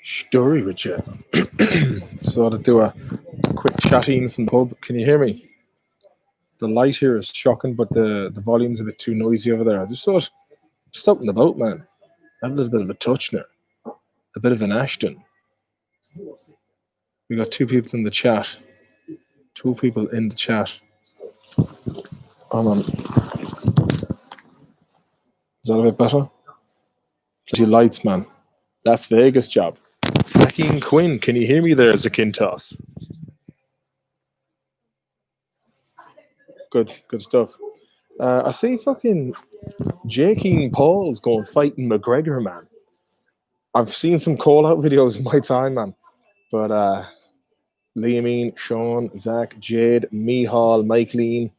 story with you. So to do a quick chateen from the pub. Can you hear me? The light here is shocking, but the volume's a bit too noisy over there. I just thought, just out and about, man. Have a little bit of a touch now. A bit of an Ashton. We got two people in the chat. Two people in the chat. Hold on. Is that a bit better? Plenty of lights, man. Las Vegas job. Jackie Quinn, can you hear me there, Zakintos? Good stuff. I see fucking Jakeem Paul's going fighting McGregor, man. I've seen some call-out videos in my time, man. But Liamine, Sean, Zach, Jade, Mihal, Mike Lean,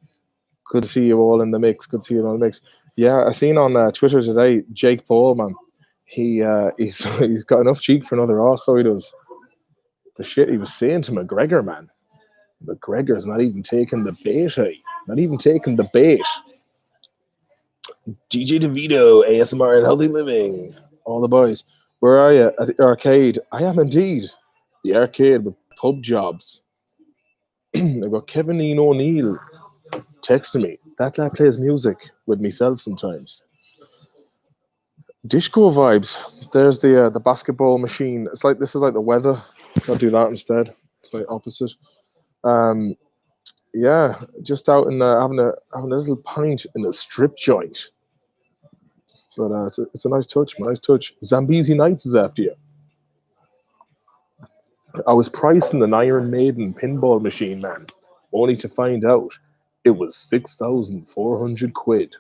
good to see you all in the mix. Good to see you all in the mix. Yeah, I seen on Twitter today, Jake Paul, man. He's got enough cheek for another ass, so he does. The shit he was saying to McGregor, man. McGregor's not even taking the bait, eh? Not even taking the bait. DJ DeVito, ASMR and Healthy Living. All the boys. Where are you? At the arcade. I am indeed. The arcade with pub jobs. I've got Kevin Ian O'Neill texting me. That lad plays music with myself sometimes. Disco vibes. There's the basketball machine. It's like this is like the weather. I'll do that instead. It's like opposite. Yeah, just out in having a little pint in a strip joint. But it's a nice touch, nice touch. Zambezi Nights is after you. I was pricing an Iron Maiden pinball machine, man, only to find out it was 6,400 quid.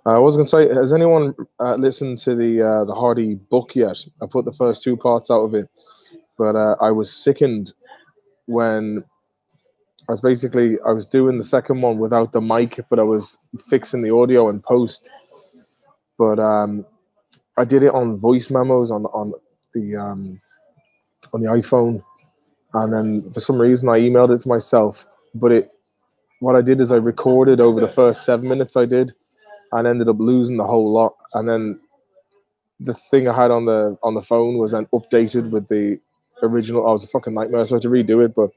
I was going to say, has anyone listened to the Hardy book yet? I put the first two parts out of it, but I was sickened when I was doing the second one without the mic, but I was fixing the audio in post. But I did it on voice memos on the iPhone, and then for some reason I emailed it to myself. But what I did is I recorded over the first 7 minutes I did, and ended up losing the whole lot. And then the thing I had on the phone was then updated with the original. I was a fucking nightmare, so I had to redo it. But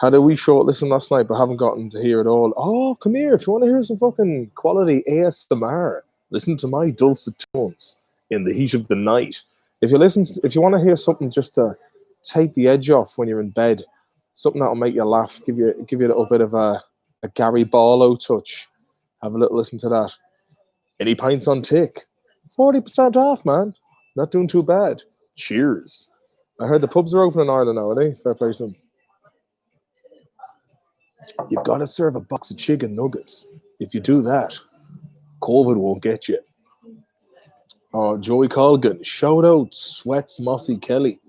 had a wee short listen last night, but haven't gotten to hear it all. Oh, come here. If you want to hear some fucking quality ASMR, listen to my dulcet tones in the heat of the night. If you want to hear something just to take the edge off when you're in bed, something that'll make you laugh, give you a little bit of a Gary Barlow touch, have a little listen to that. Any pints on tick? 40% off, man. Not doing too bad. Cheers. I heard the pubs are open in Ireland now, are they? Fair play to them. You've got to serve a box of chicken nuggets. If you do that, COVID won't get you. Oh, Joey Colgan, shout out Sweats Mossy Kelly.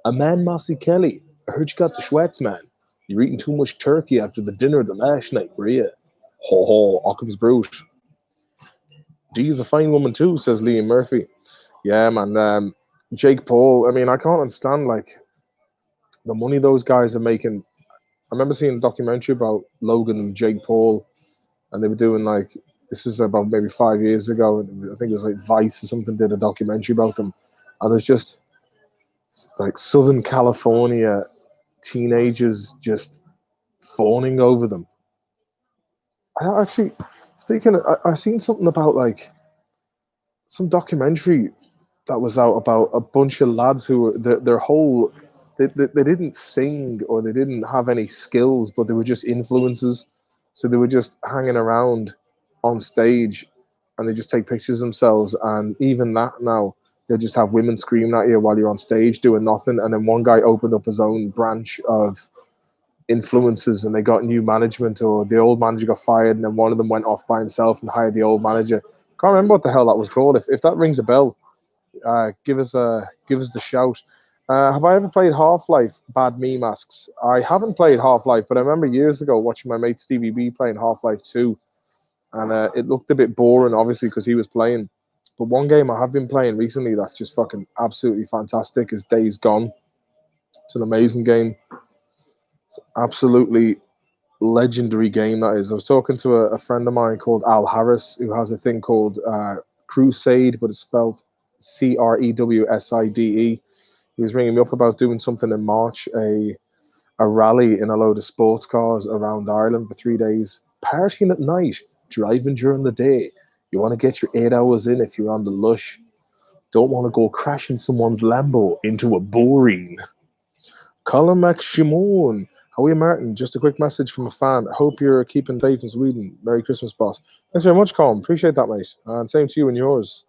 A man Mossy Kelly. I heard you got the Schwetz, man. You're eating too much turkey after the dinner the last night, were you? Ho ho, Occam's brute. Dee's a fine woman too, says Liam Murphy. Yeah, man. Jake Paul, I mean, I can't understand, like, the money those guys are making. I remember seeing a documentary about Logan and Jake Paul, and they were doing, like, this was about maybe 5 years ago, and I think it was like Vice or something did a documentary about them, and there's just, like, Southern California teenagers just fawning over them. I actually, speaking of, I seen something about, like, some documentary that was out about a bunch of lads who were, their whole, they didn't sing or they didn't have any skills, but they were just influences. So they were just hanging around on stage and they just take pictures of themselves. And even that now, they'll just have women screaming at you while you're on stage doing nothing. And then one guy opened up his own branch of influences and they got new management, or the old manager got fired and then one of them went off by himself and hired the old manager. Can't remember what the hell that was called. If that rings a bell, give us the shout. Have I ever played Half-Life? Bad me masks. I haven't played Half-Life, but I remember years ago watching my mate Stevie B playing Half-Life 2, and it looked a bit boring, obviously, because he was playing. But one game I have been playing recently that's just fucking absolutely fantastic is Days Gone. It's an amazing game. It's absolutely legendary game, that is. I was talking to a friend of mine called Al Harris, who has a thing called Crusade, but it's spelled Crewside. He was ringing me up about doing something in March, a rally in a load of sports cars around Ireland for 3 days, partying at night, driving during the day. You want to get your 8 hours in if you're on the lush. Don't want to go crashing someone's Lambo into a boring. Colin McShimon. How are you, Martin? Just a quick message from a fan. Hope you're keeping safe in Sweden. Merry Christmas, boss. Thanks very much, Colin. Appreciate that, mate. And same to you and yours,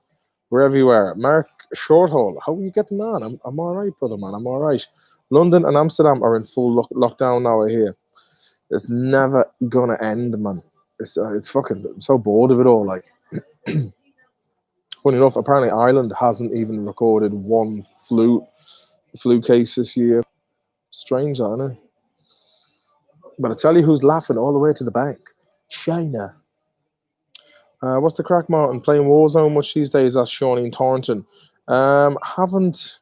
wherever you are. Mark Shorthall. How are you getting on? I'm all right, brother, man. I'm all right. London and Amsterdam are in full lockdown now, I hear. It's never going to end, man. It's fucking... I'm so bored of it all, like... Funny enough, apparently Ireland hasn't even recorded one flu case this year. Strange, isn't it? But I tell you who's laughing all the way to the bank. China. What's the crack, Martin? Playing Warzone much these days? That's Shawnee and Thornton. Haven't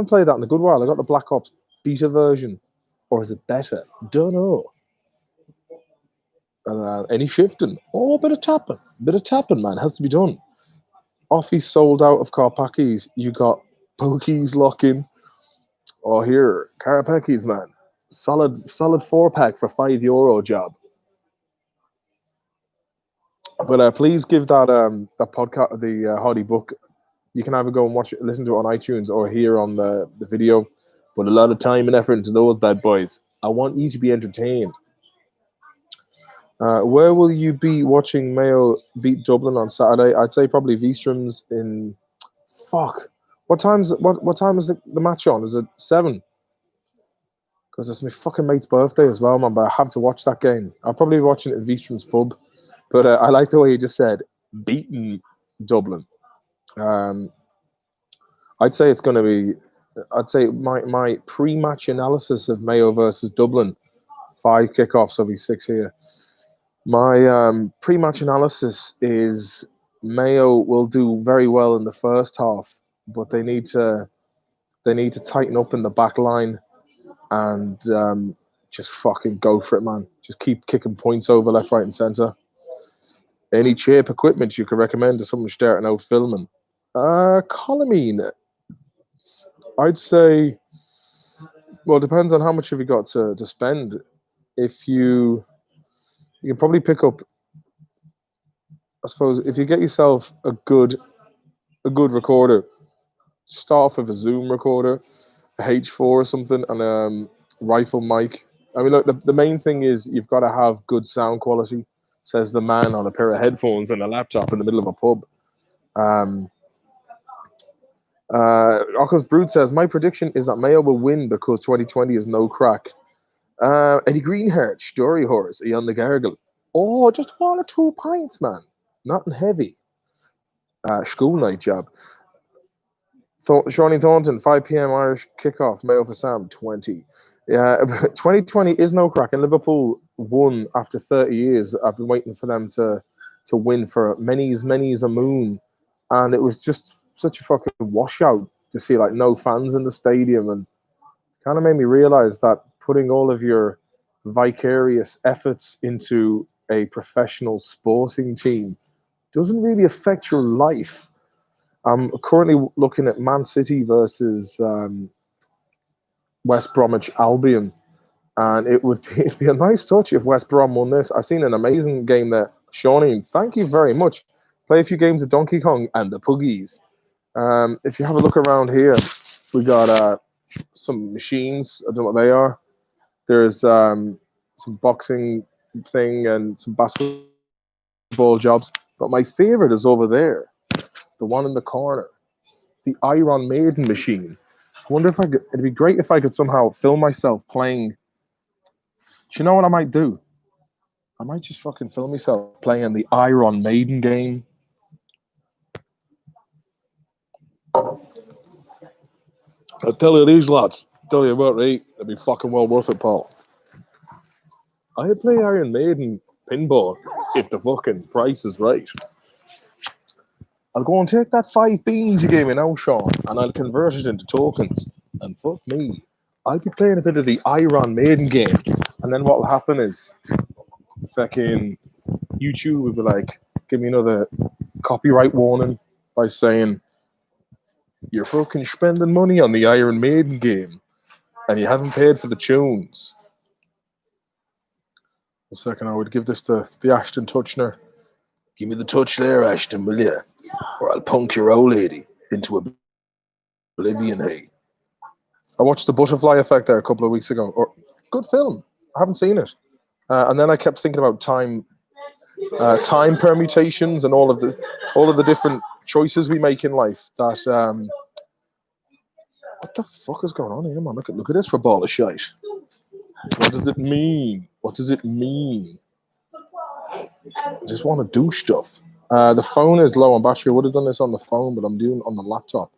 played that in a good while. I got the Black Ops beta version. Or is it better? Don't know. Any shifting? Oh, bit of tapping. Bit of tapping, man. Has to be done. Offie sold out of Carpackies. You got Pokies lock-in. Oh, here. Carpackies, man. Solid 4-pack for €5 job. But please give that podcast, the Hardy book. You can either go and watch it, listen to it on iTunes, or here on the video. Put a lot of time and effort into those bad boys. I want you to be entertained. Where will you be watching Mayo beat Dublin on Saturday? I'd say probably V-Strom's in... Fuck. What time is the match on? Is it 7? Because it's my fucking mate's birthday as well, man. But I have to watch that game. I'll probably be watching it at V-Strom's pub. But I like the way you just said, beaten Dublin. I'd say it's going to be... I'd say my pre-match analysis of Mayo versus Dublin, 5 kickoffs, there'll be 6 here. My pre-match analysis is Mayo will do very well in the first half, but they need to tighten up in the back line and just fucking go for it, man. Just keep kicking points over left, right, and centre. Any cheap equipment you could recommend to someone starting out filming? Colomine. I'd say, well, it depends on how much have you got to spend. If you can probably pick up, I suppose, if you get yourself a good recorder, start off with a Zoom recorder, a H4 or something, and a rifle mic. I mean, look, the main thing is you've got to have good sound quality, says the man on a pair of headphones and a laptop in the middle of a pub. Ockers Brood says, my prediction is that Mayo will win because 2020 is no crack. Eddie Greenheart, Story Horse, on the gargle. Oh, just 1 or 2 pints, man. Nothing heavy. School night job. Shawnee Thornton, 5 p.m. Irish kickoff. Mayo for Sam, 20. Yeah, 2020 is no crack. And Liverpool won after 30 years. I've been waiting for them to win for many's a moon. And it was just such a fucking washout to see like no fans in the stadium, and kind of made me realize that putting all of your vicarious efforts into a professional sporting team doesn't really affect your life. I'm currently looking at Man City versus West Bromwich Albion, and it'd be a nice touch if West Brom won this. I've seen an amazing game there. Shawnee, thank you very much. Play a few games of Donkey Kong and the Puggies. If you have a look around here, we got some machines. I don't know what they are. There's some boxing thing and some basketball jobs. But my favorite is over there, the one in the corner, the Iron Maiden machine. I wonder if I could. It'd be great if I could somehow film myself playing. Do you know what I might do? I might just fucking film myself playing the Iron Maiden game. I'll tell you these lads. Tell you what, right? It'd be fucking well worth it, Paul. I'd play Iron Maiden pinball if the fucking price is right. I'll go and take that 5 beans you gave me now, Sean, and I'll convert it into tokens. And fuck me, I'll be playing a bit of the Iron Maiden game. And then what will happen is fucking YouTube will be like, give me another copyright warning by saying You're fucking spending money on the Iron Maiden game, and you haven't paid for the tunes. A second, I would give this to the Ashton Touchner. Give me the touch there, Ashton, will you? Or I'll punk your old lady into oblivion, hey. I watched The Butterfly Effect there a couple of weeks ago. Good film. I haven't seen it. And then I kept thinking about time permutations and all of the different choices we make in life. That what the fuck is going on here, man? Look at this for a ball of shite. What does it mean? What does it mean? I just want to do stuff. The phone is low on battery. I would have done this on the phone, but I'm doing it on the laptop.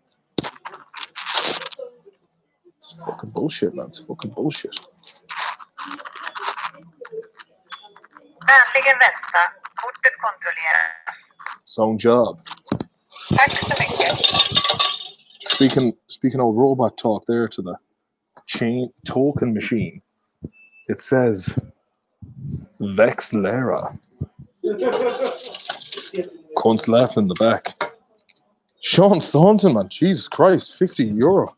It's fucking bullshit, man. It's fucking bullshit. Vänligen vänta. Kortet kontrolleras. Zone job. Tack så mycket. Speaking of robot talk there to the chain token machine, it says Vexlera. Cunts laughing in the back. Sean Thornton, man. Jesus Christ, €50.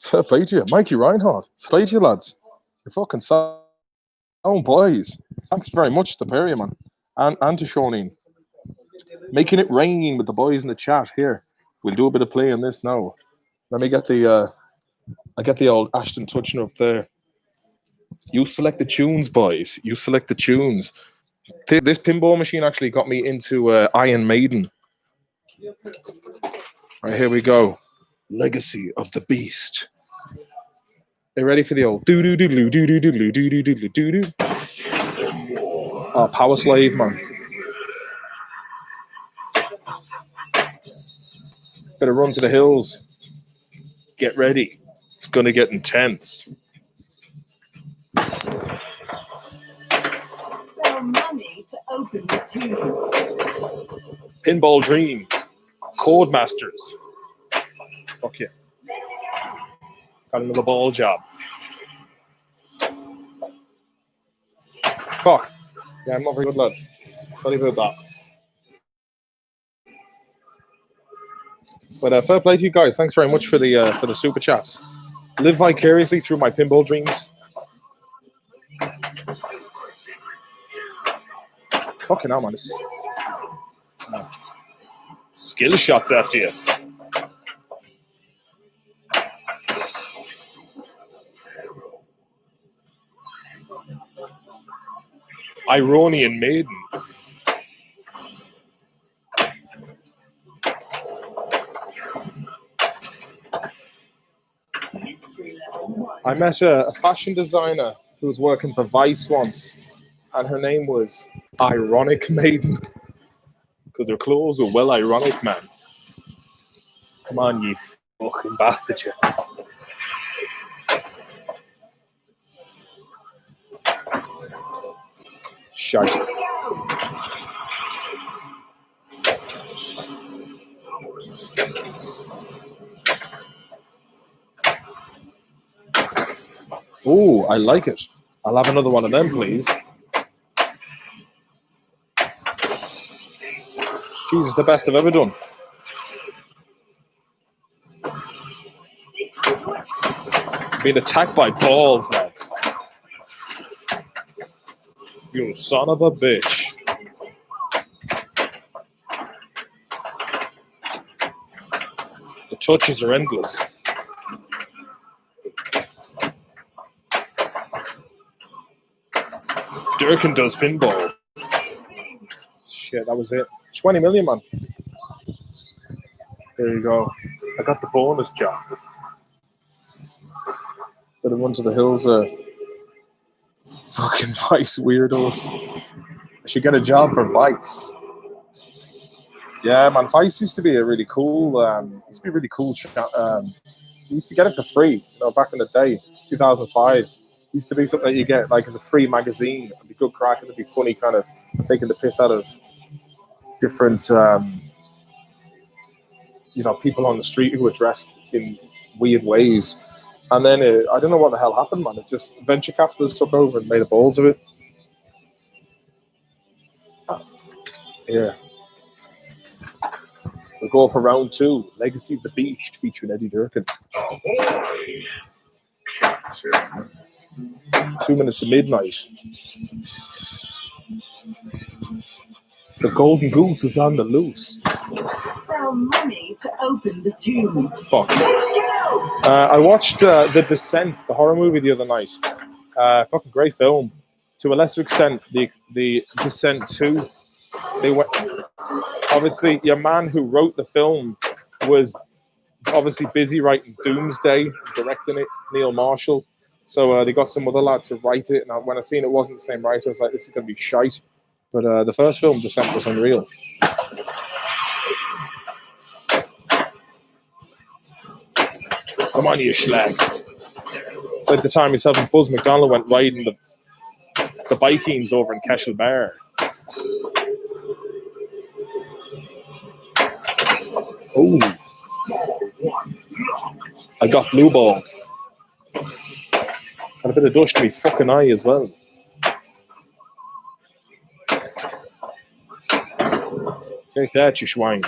Fair play to you. Mikey Reinhardt. Play to you, lads. You're fucking sound boys. Thanks very much to the pair of you, man. And to Shawneen. Making it rain with the boys in the chat here. We'll do a bit of play on this now. Let me get the I get the old Ashton Touchner up there. You select the tunes, boys. You select the tunes. This pinball machine actually got me into Iron Maiden. Right, here we go. Legacy of the Beast. Are you ready for the old do do do do do do do do do do do do? Oh, Power Slave, man. Better run to the hills. Get ready. It's gonna get intense. Money to open the tubes. Pinball Dreams. Chord Masters. Fuck yeah. Got another ball job. Fuck. Yeah, I'm not very good, lads. Sorry about that. But fair play to you guys. Thanks very much for the super chats. Live vicariously through my pinball dreams. Fucking hell, man. Skill shots after you. Ironian Maiden. I met a fashion designer who was working for Vice once, and her name was Ironic Maiden, because her clothes were well ironic, man. Come on, you fucking bastard, you. Shite. Oh, I like it. I'll have another one of them, please. Jesus, the best I've ever done. Being attacked by balls, lads. You son of a bitch. The touches are endless. Durkin does pinball. Shit, that was it. 20 million, man. There you go. I got the bonus job. Better run to the hills. Fucking Vice weirdos. I should get a job for Vice. Yeah, man. Vice used to be a really cool. You used to get it for free. Back in the day, 2005. Used to be something that you get like as a free magazine. It'd be good crack. It'd be funny, kind of taking the piss out of different, people on the street who were dressed in weird ways. And then I don't know what the hell happened, man. It just venture capitalists took over and made a balls of it. Yeah. We'll go for round 2. Legacy of the Beast featuring Eddie Durkin. 2 minutes to midnight. The golden goose is on the loose. Spell money to open the tube. Fuck. Let's go! I watched The Descent, the horror movie, the other night. Fucking great film. To a lesser extent, the Descent 2. They went. Obviously, your man who wrote the film was obviously busy writing Doomsday, directing it, Neil Marshall. So they got some other lad to write it. And when I seen it wasn't the same writer, I was like, this is going to be shite. But the first film, Descent, was unreal. Come on, you schlag. It's like the time yourself and Buzz McDonald went riding the Vikings over in Cashel Bar. Oh. I got blue ball. Had a bit of dust to my fucking eye as well. Take that, you swine.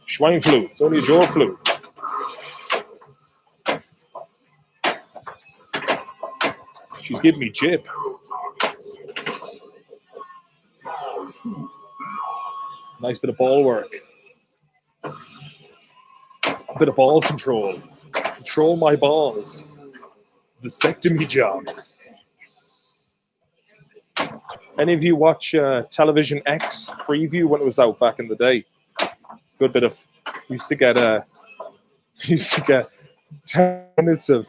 Swine flu. It's only a jaw flu. She's giving me jip. Nice bit of ball work. A bit of ball control. Control my balls. Vasectomy job. Any of you watch Television X Freeview when it was out back in the day? Good bit of. Used to get 10 minutes of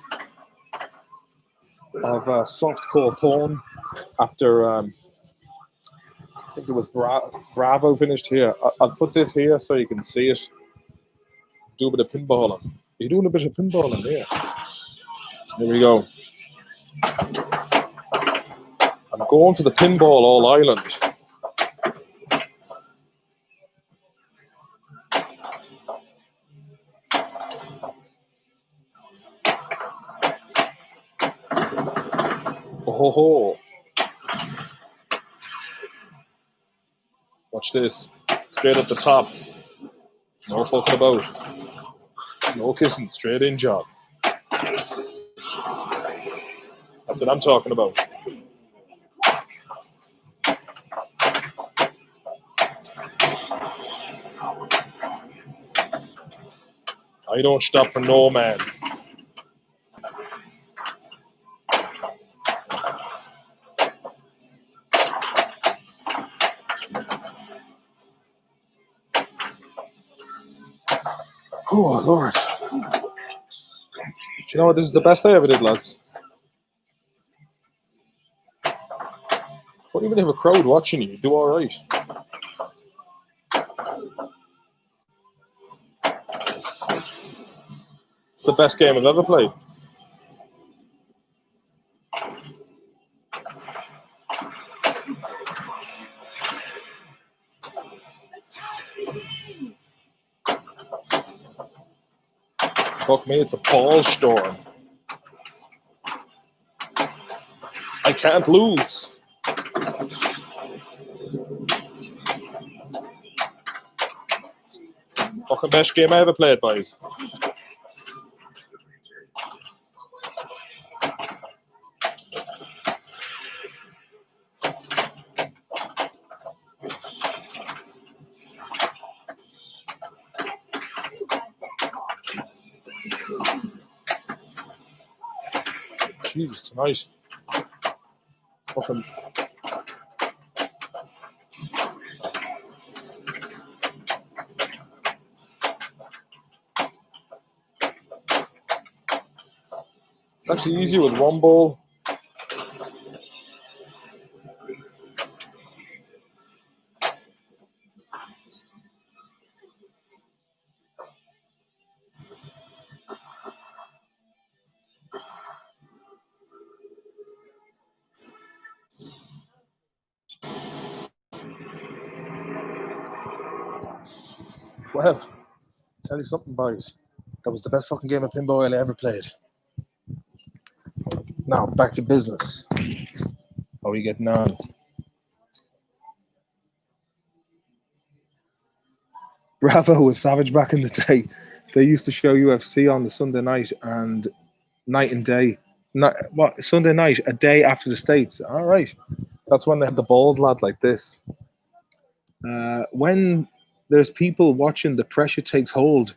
softcore porn after I think it was Bravo finished here. I'll put this here so you can see it. Do a bit of pinballing. You're doing a bit of pinballing here. There we go. I'm going for the pinball all island. Oh ho ho. Watch this. Straight up the top. No fucking about. No kissing. Straight in job. That's what I'm talking about. I don't stop for no man. Oh, Lord. You know what? This is the best I ever did, lads. Don't even have a crowd watching you. You do all right. It's the best game I've ever played. Fuck me, it's a ball storm. I can't lose. Fucking best game I ever played, boys. Jesus, tonight. Fucking. It's actually easy with one ball. Well, tell you something, boys. That was the best fucking game of pinball I ever played. Now, back to business. How are we getting on? Bravo was savage back in the day. They used to show UFC on the Sunday night and night and day. Sunday night, a day after the States. All right. That's when they had the bald lad like this. When there's people watching, the pressure takes hold.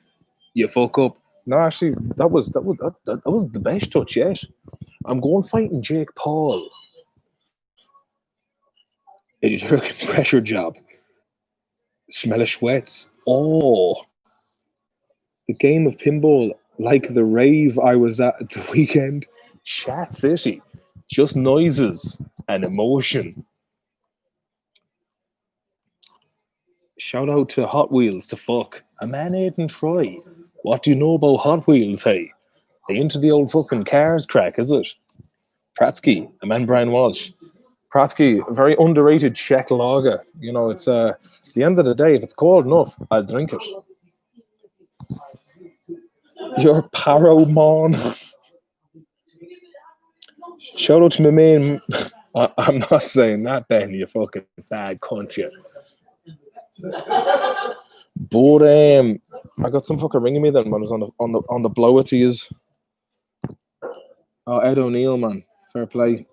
You fuck up. No, actually, that was the best touch yet. I'm going fighting Jake Paul. Eddie Durkin pressure job. Smell of sweats. Oh, the game of pinball, like the rave I was at the weekend. Chat City, just noises and emotion. Shout out to Hot Wheels to fuck. A man Aiden Troy. What do you know about Hot Wheels, hey? They into the old fucking cars crack, is it? Pratsky, a man Brian Walsh. Pratsky, a very underrated Czech lager. You know, it's at the end of the day, if it's cold enough, I'll drink it. Your Paromon. Shout out to my main. I'm not saying that, Ben, you fucking bad cunt, you. But I got some fucker ringing me then when I was on the blower to use. Oh, Ed O'Neill, man, fair play.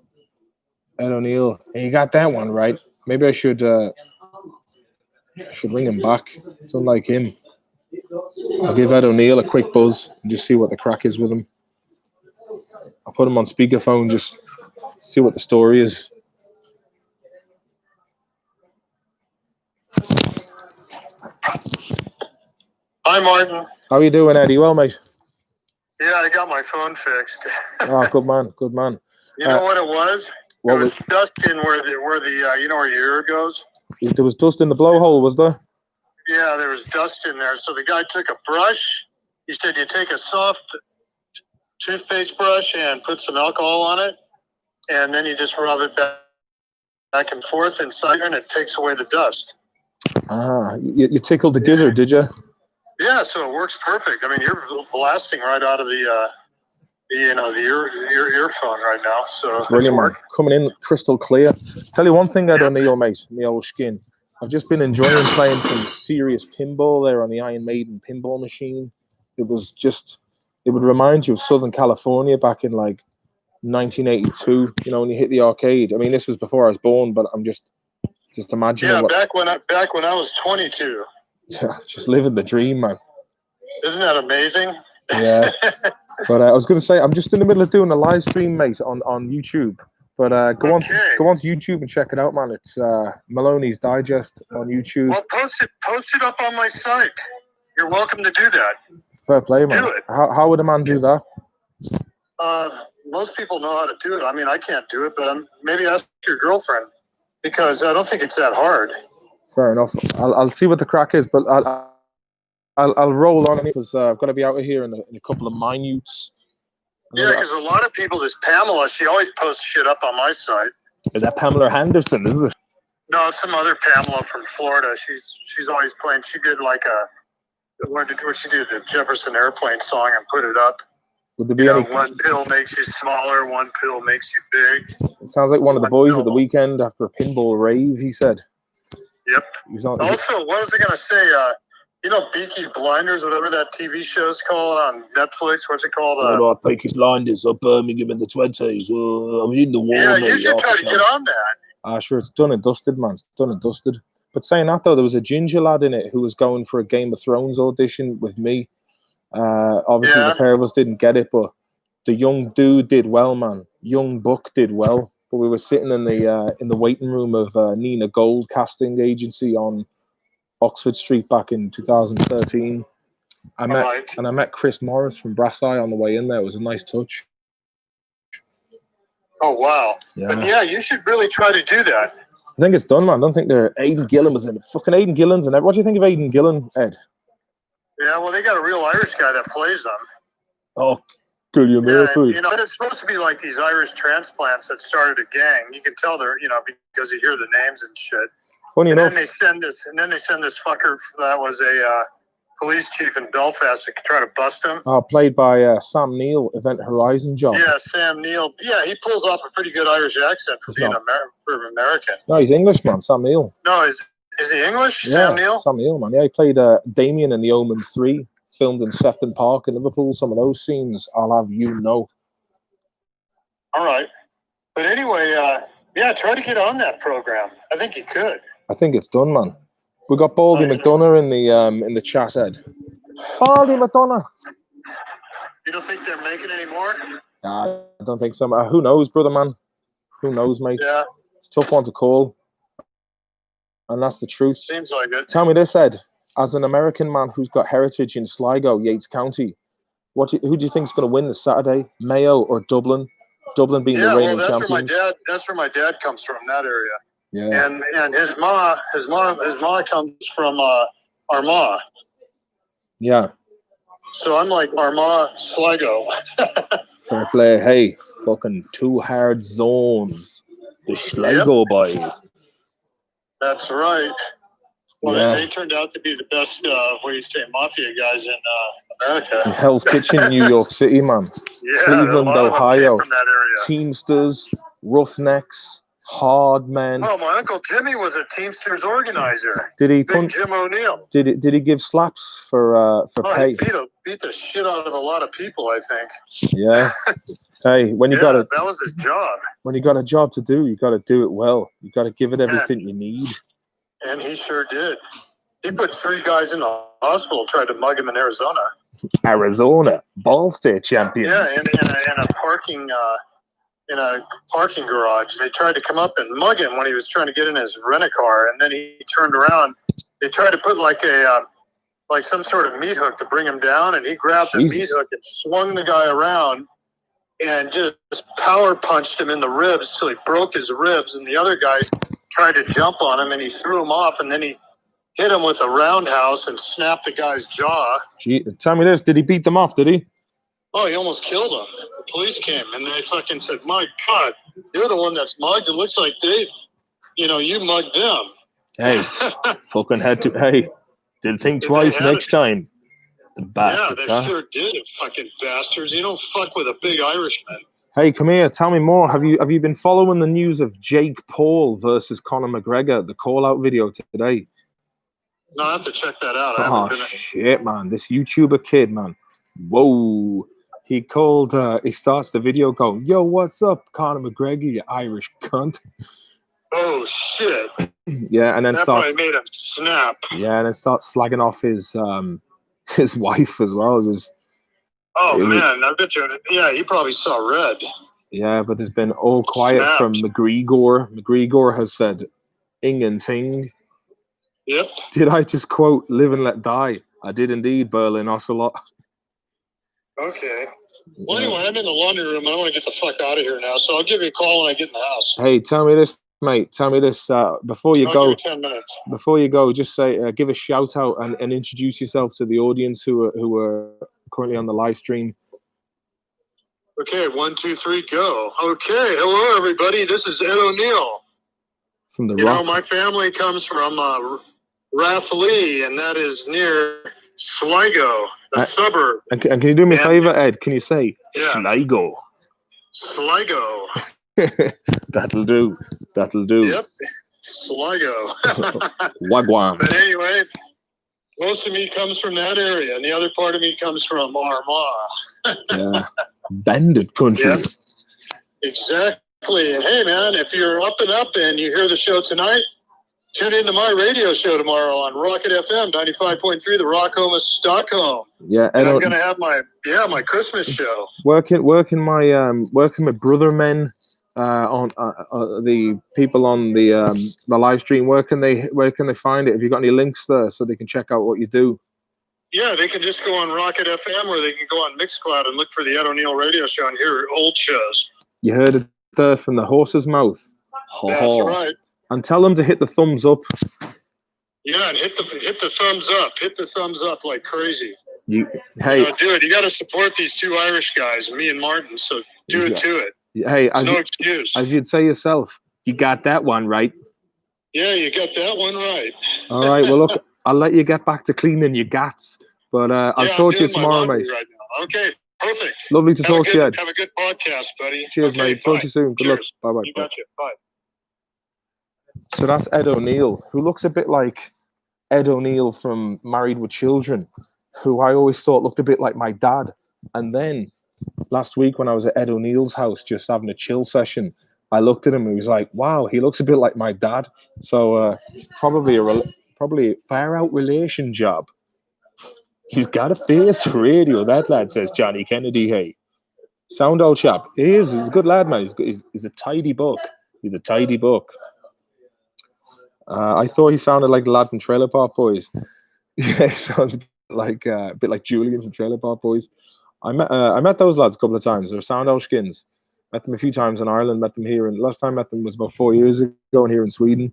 Ed O'Neill, and you got that one right. Maybe I should ring him back. It's unlike him. I'll give Ed O'Neill a quick buzz and just see what the crack is with him. I'll put him on speakerphone, just see what the story is. Hi, Martin. How you doing, Eddie? Well, mate? Yeah, I got my phone fixed. Oh, good man, good man. You know what it was? It was dust in where the you know where your ear goes? There was dust in the blowhole, was there? Yeah, there was dust in there. So the guy took a brush. He said you take a soft toothpaste brush and put some alcohol on it, and then you just rub it back and forth inside, and it takes away the dust. Ah, you tickled the gizzard, did you? Yeah, so it works perfect. I mean, you're blasting right out of the earphone right now. So brilliant, man. Coming in crystal clear. Tell you one thing, Ed O'Neill, mate, my old skin. I've just been enjoying playing some serious pinball there on the Iron Maiden pinball machine. It would remind you of Southern California back in like 1982. You know, when you hit the arcade. I mean, this was before I was born, but I'm just imagining. Yeah, back when I was 22. Yeah, just living the dream, man. Isn't that amazing? Yeah. But I was going to say, I'm just in the middle of doing a live stream, mate, on YouTube. But go on to YouTube and check it out, man. It's Maloney's Digest on YouTube. Well, post it up on my site. You're welcome to do that. Fair play, man. Do it. How would a man do that? Most people know how to do it. I mean, I can't do it, but maybe ask your girlfriend, because I don't think it's that hard. Fair enough. I'll see what the crack is, but I'll roll on it because I've got to be out of here in a couple of minutes. Yeah, because a lot of people, this Pamela, she always posts shit up on my site. Is that Pamela Henderson, is it? No, it's some other Pamela from Florida. She's always playing. She did like what she do? The Jefferson Airplane song and put it up. Would there be any? One pill makes you smaller, one pill makes you big. It sounds like one of the boys at the weekend after a pinball rave, he said. Yep. Also, what was I going to say? Peaky Blinders, whatever that TV show's called on Netflix. What's it called? Peaky Blinders of Birmingham in the 20s. I was in the war. Yeah, you should try to get on that. Sure, it's done and dusted, man. It's done and dusted. But saying that, though, there was a ginger lad in it who was going for a Game of Thrones audition with me. Obviously, the pair of us didn't get it, but the young dude did well, man. Young buck did well. But we were sitting in the waiting room of Nina Gold casting agency on Oxford Street back in 2013. I met Chris Morris from Brass Eye on the way in there. It was a nice touch. Oh, wow. Yeah. But yeah, you should really try to do that. I think it's done, man. I don't think Aidan Gillen was in it. Fucking Aidan Gillen's in it. What do you think of Aidan Gillen, Ed? Yeah, well, they got a real Irish guy that plays them. Oh, good, you're Murphy. It's supposed to be like these Irish transplants that started a gang. You can tell they're, because you hear the names and shit. Funny enough. Then they send this fucker that was a police chief in Belfast to try to bust him. Played by Sam Neill, Event Horizon job. Yeah, Sam Neill. Yeah, he pulls off a pretty good Irish accent for being American. No, he's English, man. Sam Neill. No, Is he English? Yeah, Sam Neill? Sam Neill, man. Yeah, he played Damien in The Omen 3, filmed in Sefton Park in Liverpool. Some of those scenes, I'll have you know. All right. But anyway, yeah, try to get on that program. I think you could. I think it's done, man. We got Baldy McDonough in the chat, Ed. Baldy McDonough. You don't think they're making any more? I don't think so. Who knows, brother, man? Who knows, mate? Yeah. It's a tough one to call. And that's the truth. Seems like it. Tell me this, Ed. As an American man who's got heritage in Sligo, Yates County, who do you think is going to win this Saturday? Mayo or Dublin? Dublin being the reigning champions. That's where my dad comes from, that area. Yeah. And his ma comes from Armagh. Yeah. So I'm like Armagh Sligo. Fair play. Hey, fucking two hard zones. The Sligo boys. That's right. Well, Yeah. they turned out to be the best, mafia guys in America. In Hell's Kitchen, New York City, man. Yeah, Cleveland, a lot of them Ohio. came from that area. Teamsters, Roughnecks, Hard Men. Oh, my Uncle Jimmy was a Teamsters organizer. Did he Big Jim O'Neill. Did he give slaps for pay? He beat the shit out of a lot of people, I think. Yeah. Hey, that was his job. When you got a job to do, you got to do it well. You got to give it everything you need. And he sure did. He put 3 guys in the hospital, tried to mug him in Arizona. Arizona, Ball State champions. Yeah, in a parking garage. They tried to come up and mug him when he was trying to get in his rent-a-car, and then he turned around. They tried to put like some sort of meat hook to bring him down, and he grabbed the meat hook and swung the guy around and just power punched him in the ribs till he broke his ribs, and the other guy tried to jump on him, and he threw him off, and then he hit him with a roundhouse and snapped the guy's jaw. Gee, tell me this, did he beat them off, did he? Oh, he almost killed him. The police came, and they fucking said, my God, you're the one that's mugged. It looks like you mugged them. Hey, fucking did think twice next time. The bastards, yeah, they sure did, fucking bastards. You don't fuck with a big Irishman. Hey, come here. Tell me more. Have you been following the news of Jake Paul versus Conor McGregor? The call-out video today. No, I have to check that out. Oh shit, man! This YouTuber kid, man. Whoa! He called. He starts the video going, "Yo, what's up, Conor McGregor? You Irish cunt." Oh shit! Yeah, and then that starts. Probably made him snap. Yeah, and then starts slagging off his wife as well. I bet you. Yeah, he probably saw red. Yeah, but there's been all quiet from McGregor. McGregor has said, "Ingenting." Yep. Did I just quote "Live and Let Die"? I did indeed, Berlin Ocelot. Okay. Well, anyway, I'm in the laundry room. I want to get the fuck out of here now, so I'll give you a call when I get in the house. Hey, tell me this, mate. Tell me this before you go. Give you 10 minutes. Before you go, just say, give a shout out and introduce yourself to the audience who are currently on the live stream. Okay, 1, 2, 3, go. Okay, hello everybody. This is Ed O'Neill. From the Rock. My family comes from Rathlee, and that is near Sligo, a suburb. And can you do me a favor, Ed? Can you say Sligo? Sligo. That'll do. Yep, Sligo. Wagwan. But anyway, most of me comes from that area, and the other part of me comes from Armagh. Yeah, bandit country. Yep. Exactly. And hey, man, if you're up and you hear the show tonight, tune into my radio show tomorrow on Rocket FM 95.3, the Rockhoma Stockholm. Yeah, and I'm gonna have my Christmas show. Working with brother men on the people on the live stream. Where can they find it? Have you got any links there so they can check out what you do? Yeah, they can just go on Rocket FM, or they can go on Mixcloud and look for the Ed O'Neill radio show and hear old shows. You heard it there from the horse's mouth. That's right. And tell them to hit the thumbs up. Yeah, and hit the thumbs up. Hit the thumbs up like crazy. Do it. You got to support these 2 Irish guys, me and Martin. So do it to it. Hey, no excuse. As you'd say yourself, you got that one right. Yeah, you got that one right. All right. Well, look, I'll let you get back to cleaning your gats, but I'll talk to you tomorrow, mate. Right now. Okay, perfect. Lovely to talk to you, Ed. Have a good podcast, buddy. Cheers, mate. Talk to you soon. Good luck. Bye-bye. You betcha. Bye. So that's Ed O'Neill, who looks a bit like Ed O'Neill from Married with Children, who I always thought looked a bit like my dad. And then last week when I was at Ed O'Neill's house just having a chill session, I looked at him and he was like, wow, he looks a bit like my dad. So probably a far out relation job. He's got a face for radio, that lad, says Johnny Kennedy. Hey, sound old chap. He's a good lad, man. He's a tidy book. He's a tidy book. I thought he sounded like the lad from Trailer Park Boys. Yeah, he sounds a bit like Julian from Trailer Park Boys. I met those lads a couple of times. They're sound old skins. Met them a few times in Ireland. Met them here, and last time I met them was about 4 years ago, and here in Sweden.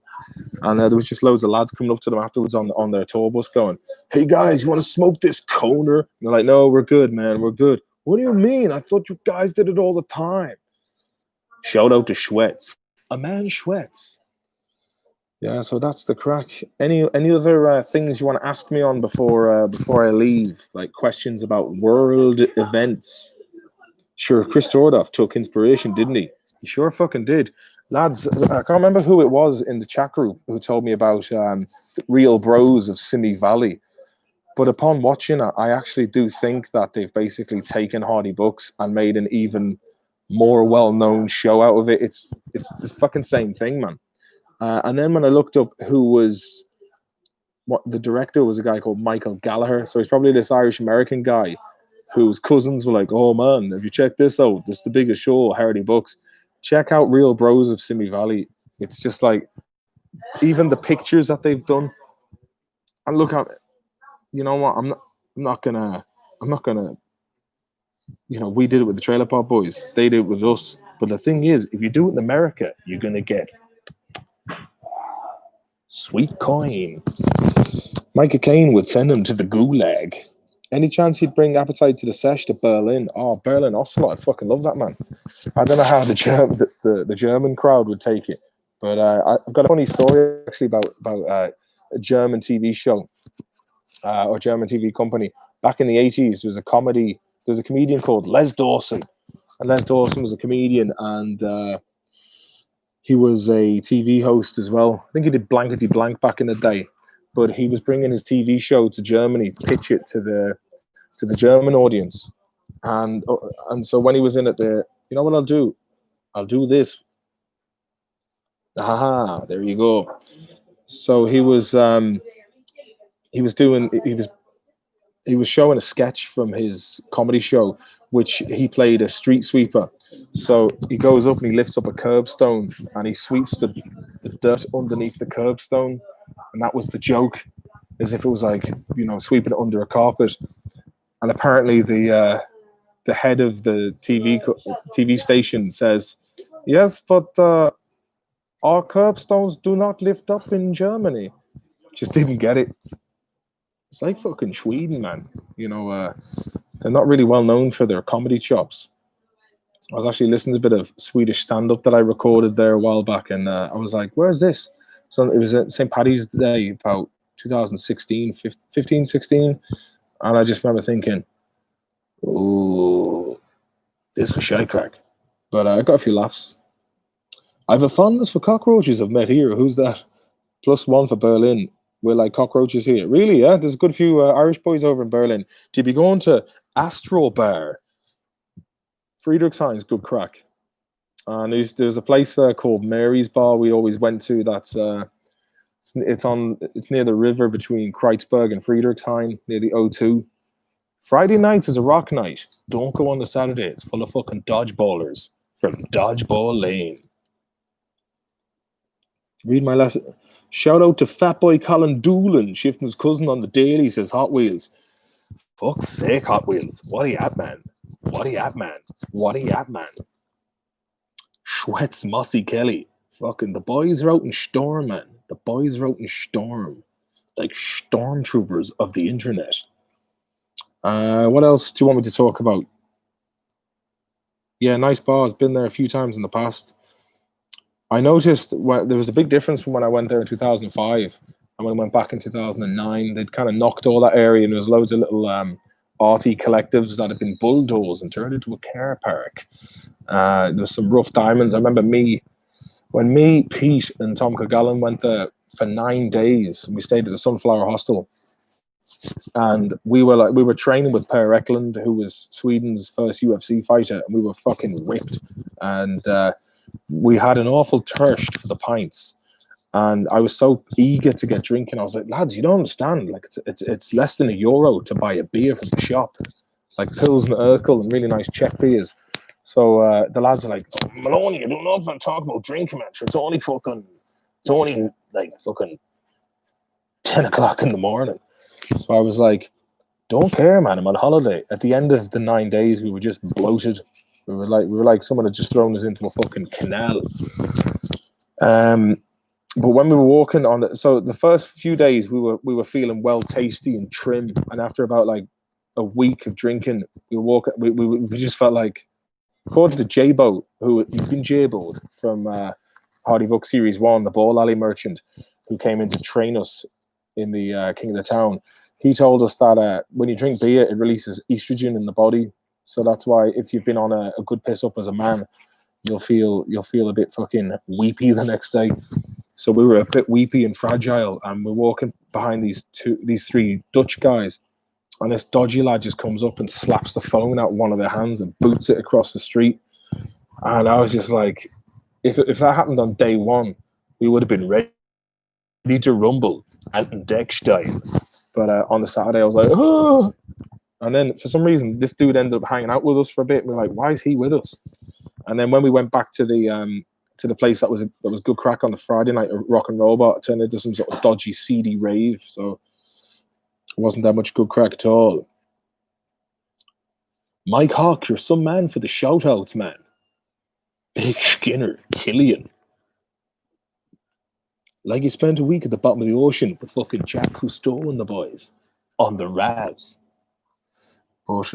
And there was just loads of lads coming up to them afterwards on their tour bus, going, "Hey guys, you want to smoke this Conor?" And they're like, "No, we're good, man. We're good." "What do you mean? I thought you guys did it all the time." Shout out to Schwetz, a man Schwetz. Yeah, so that's the crack. Any other things you want to ask me on before I leave? Like questions about world events? Sure, Chris Dordoff took inspiration, didn't he? He sure fucking did. Lads, I can't remember who it was in the chat group who told me about Real Bros of Simi Valley. But upon watching it, I actually do think that they've basically taken Hardy Bucks and made an even more well-known show out of it. It's the fucking same thing, man. And then when I looked up who was what the director was, a guy called Michael Gallagher. So he's probably this Irish American guy whose cousins were like, "Oh man, have you checked this out? This is the biggest show, Hardy Bucks. Check out Real Bros of Simi Valley." It's just like even the pictures that they've done. And look at, you know what? I'm not gonna. You know, we did it with the Trailer Park Boys. They did it with us. But the thing is, if you do it in America, you're gonna get sweet coin. Micah Caine would send him to the gulag. Any chance he'd bring Appetite to the sesh to Berlin? Oh, Berlin Ocelot. I fucking love that, man. I don't know how the German crowd would take it. But I've got a funny story actually about a German TV show or German TV company. Back in the 80s, there was a comedian called Les Dawson. And Les Dawson was a comedian, and he was a TV host as well. I think he did Blankety Blank back in the day. But he was bringing his TV show to Germany to pitch it to the German audience. And so when he was in it there, you know what I'll do? I'll do this. Aha, there you go. So he was showing a sketch from his comedy show, which he played a street sweeper. So he goes up and he lifts up a curbstone and he sweeps the dirt underneath the curbstone. And that was the joke, as if it was like, you know, sweeping it under a carpet. And apparently the head of the TV station says, "Yes, but our curbstones do not lift up in Germany." Just didn't get it. It's like fucking Sweden, man. You know, they're not really well known for their comedy chops. I was actually listening to a bit of Swedish stand-up that I recorded there a while back, and I was like, where's this? So it was at St. Paddy's Day, about 2016, 15, 16. And I just remember thinking, ooh, this was shy crack. But I got a few laughs. I have a fondness for cockroaches of Met here. Who's that? +1 for Berlin. We're like cockroaches here. Really, yeah? There's a good few Irish boys over in Berlin. Do you be going to Astro Bar? Friedrichshain's good crack. And there's a place there called Mary's Bar we always went to. That's it's near the river between Kreuzberg and Friedrichshain, near the O2. Friday nights is a rock night. Don't go on the Saturday. It's full of fucking dodgeballers from Dodgeball Lane. Read my lesson. Shout out to Fatboy Colin Doolan, shifting his cousin on the daily, says Hot Wheels. Fuck's sake, Hot Wheels. What are you at, man? What are you at, man? What are you at, man? Schwetz Mossy Kelly. Fucking the boys are out in storm, man. The boys are out in storm. Like stormtroopers of the internet. What else do you want me to talk about? Yeah, nice bars. Been there a few times in the past. I noticed there was a big difference from when I went there in 2005 and when I went back in 2009. They'd kind of knocked all that area, and there was loads of little arty collectives that had been bulldozed and turned into a car park. There was some rough diamonds. I remember me when me, Pete, and Tom Cogallan went there for 9 days, we stayed at the Sunflower Hostel, and we were training with Per Eklund, who was Sweden's first UFC fighter, and we were fucking ripped, and we had an awful thirst for the pints. And I was so eager to get drinking. I was like, lads, you don't understand. Like, it's less than €1 to buy a beer from the shop, like Pilsner Urkel and really nice Czech beers. So the lads are like, oh, Maloney, you don't know if I'm talking about drinking, man. Sure, it's only like fucking 10 o'clock in the morning. So I was like, don't care, man. I'm on holiday. At the end of the 9 days, we were just bloated. We were like someone had just thrown us into a fucking canal. But when we were walking on it, so the first few days we were feeling well tasty and trim, and after about like a week of drinking, we just felt like, according to J-Bo, who you've been J-Bo'd from Hardy Book Series 1, the ball alley merchant, who came in to train us in the King of the Town, he told us that when you drink beer, it releases estrogen in the body. So that's why if you've been on a good piss up as a man, you'll feel a bit fucking weepy the next day. So we were a bit weepy and fragile, and we're walking behind these three Dutch guys, and this dodgy lad just comes up and slaps the phone out of one of their hands and boots it across the street. And I was just like, if that happened on day one, we would have been ready to rumble and deck style. But on the Saturday, I was like, oh. And then for some reason, this dude ended up hanging out with us for a bit. And we're like, why is he with us? And then when we went back to the place that was good crack on the Friday night of Rock and Robot, it turned into some sort of dodgy, seedy rave. So it wasn't that much good crack at all. Mike Hawk, you're some man for the shout-outs, man. Big Skinner, Killian. Like you spent a week at the bottom of the ocean with fucking Jack Cousteau and the boys on the Raz. But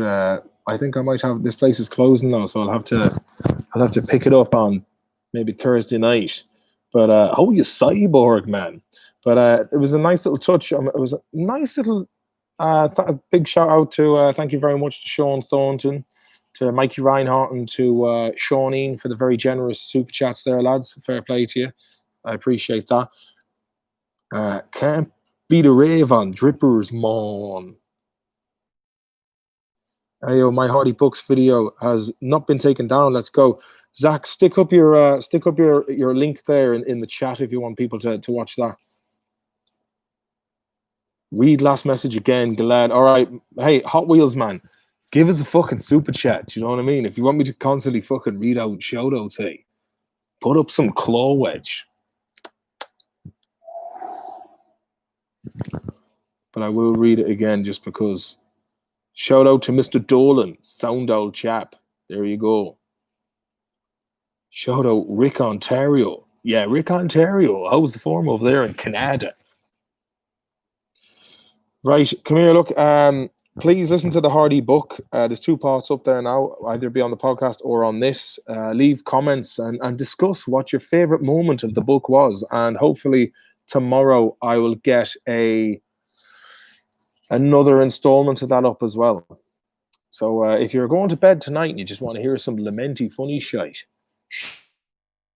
I think I might have, this place is closing now, so I'll have to pick it up on maybe Thursday night. But oh, you cyborg, man. But it was a nice little touch. It was a nice little big shout out to thank you very much to Sean Thornton, to Mikey Reinhardt, and to Shawneen for the very generous super chats there, lads. Fair play to you. I appreciate that. Can't beat a rave on Drippers, man. Hey, yo, my Hardy Books video has not been taken down. Let's go. Zach, stick up your link there in the chat if you want people to watch that. Read last message again, Glad. All right. Hey, Hot Wheels, man. Give us a fucking super chat. You know what I mean? If you want me to constantly fucking read out shout outs, hey, put up some claw wedge. But I will read it again just because. Shout out to Mr. Dolan, sound old chap. There you go. Shout out Rick Ontario. Yeah, Rick Ontario. How's the form over there in Canada? Right, come here, look. Please listen to the Hardy book. There's 2 parts up there now, either be on the podcast or on this. Leave comments and discuss what your favorite moment of the book was. And hopefully tomorrow I will get another installment of that up as well. So if you're going to bed tonight and you just want to hear some lamenty funny shite,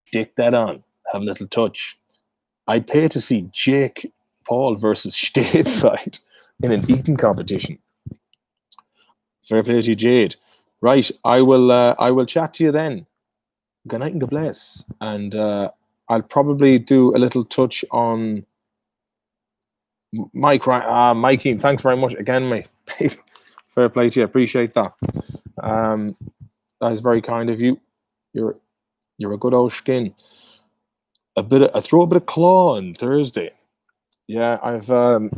stick that on. Have a little touch. I'd pay to see Jake Paul versus Stateside in an eating competition. Fair play to you, Jade. Right, I will chat to you then. Good night and God bless. And I'll probably do a little touch on Mike, Mikey, thanks very much again, mate. Fair play to you. Appreciate that. That is very kind of you. You're a good old skin. I throw a bit of claw on Thursday. Yeah, I've got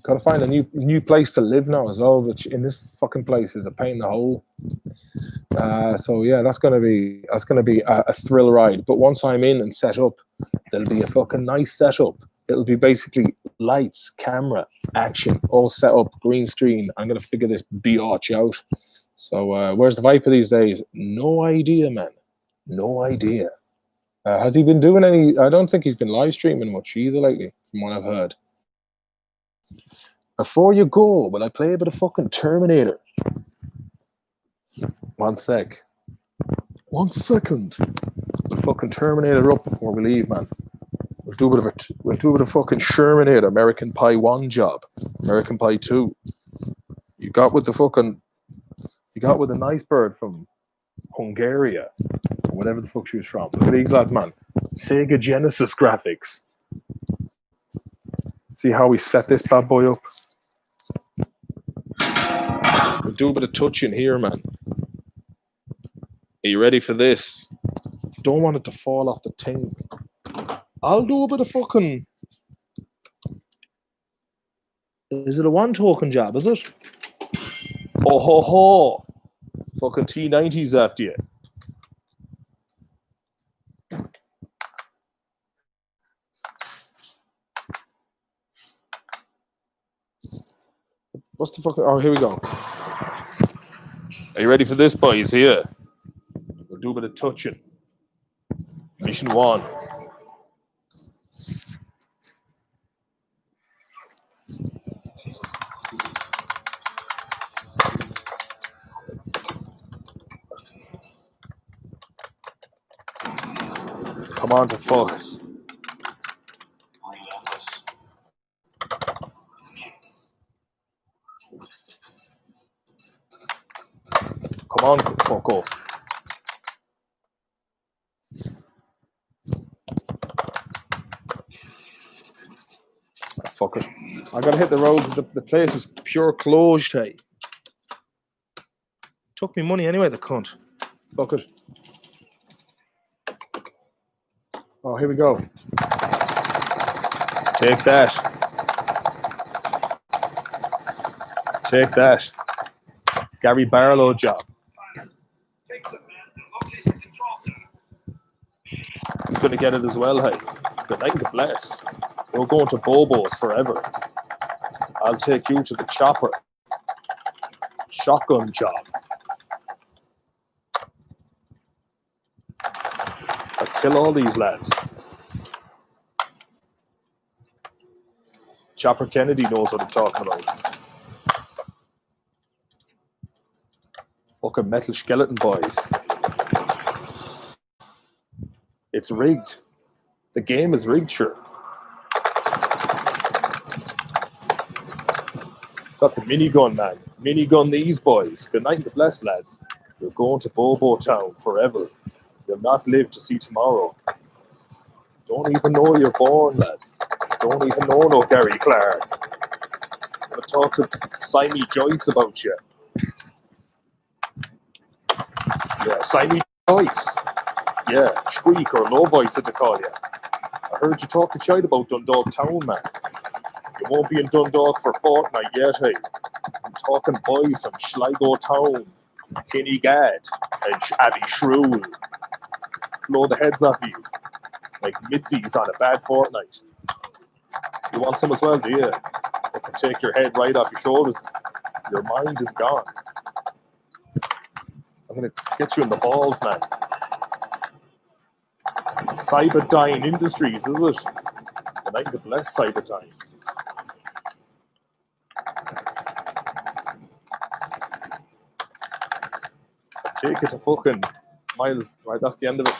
to find a new place to live now as well, which in this fucking place is a pain in the hole. So yeah, that's gonna be a thrill ride. But once I'm in and set up, there'll be a fucking nice setup. It'll be basically lights, camera, action, all set up, green screen. I'm going to figure this biatch out. So where's the Viper these days? No idea, man. No idea. Has he been doing any... I don't think he's been live streaming much either lately, from what I've heard. Before you go, will I play a bit of fucking Terminator? 1 sec. 1 second. We'll fucking Terminator up before we leave, man. We'll do a bit of fucking Shermanator, American Pie 1 job, American Pie 2. You got with a nice bird from Hungary, or whatever the fuck she was from. Look at these lads, man. Sega Genesis graphics. See how we set this bad boy up? We'll do a bit of touching here, man. Are you ready for this? Don't want it to fall off the thing. I'll do a bit of fucking... Is it a one token job, is it? Oh ho ho! Fucking T90s after you. What's the fucking... Oh, here we go. Are you ready for this, boys? Here. We'll do a bit of touching. Mission 1. Come on to fuck. Come on, fuck off. Ah, fuck it. I gotta hit the road. The place is pure closed, hey. Took me money anyway, the cunt. Fuck it. Oh, here we go. Take that. Take that. Gary Barlow job. He's going to get it as well, hey. Good night and God bless. We're going to Bobo's forever. I'll take you to the chopper. Shotgun job. I'll kill all these lads. Chopper Kennedy knows what I'm talking about. Fucking metal skeleton boys. It's rigged. The game is rigged, sure. Got the minigun, man. Minigun these boys. Good night and bless, lads. You're going to Bobo Town forever. You'll not live to see tomorrow. Don't even know you're born, lads. Don't even know no Gary Clark. I'm going to talk to Simon Joyce about you. Yeah, Simon Joyce. Yeah, Squeak or Low Voice, as they call you. I heard you talking shite about Dundalk Town, man. You won't be in Dundalk for a fortnight yet, hey. I'm talking boys from Sligo Town, Kinnegad, and Abbey Shrew. Blow the heads off you, like midsies on a bad fortnight. You want some as well, do you? I can take your head right off your shoulders. Your mind is gone. I'm going to get you in the balls, man. Cyberdyne Industries, is it? And I can bless Cyberdyne. Take it to fucking Miles. Right, that's the end of it.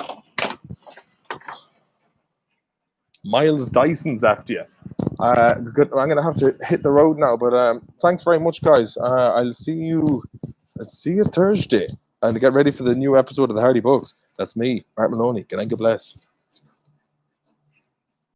Miles Dyson's after you. Good. I'm going to have to hit the road now, but thanks very much, guys. I'll see you Thursday. And get ready for the new episode of the Hardy Bugs. That's me, Mark Maloney. Good night, God bless.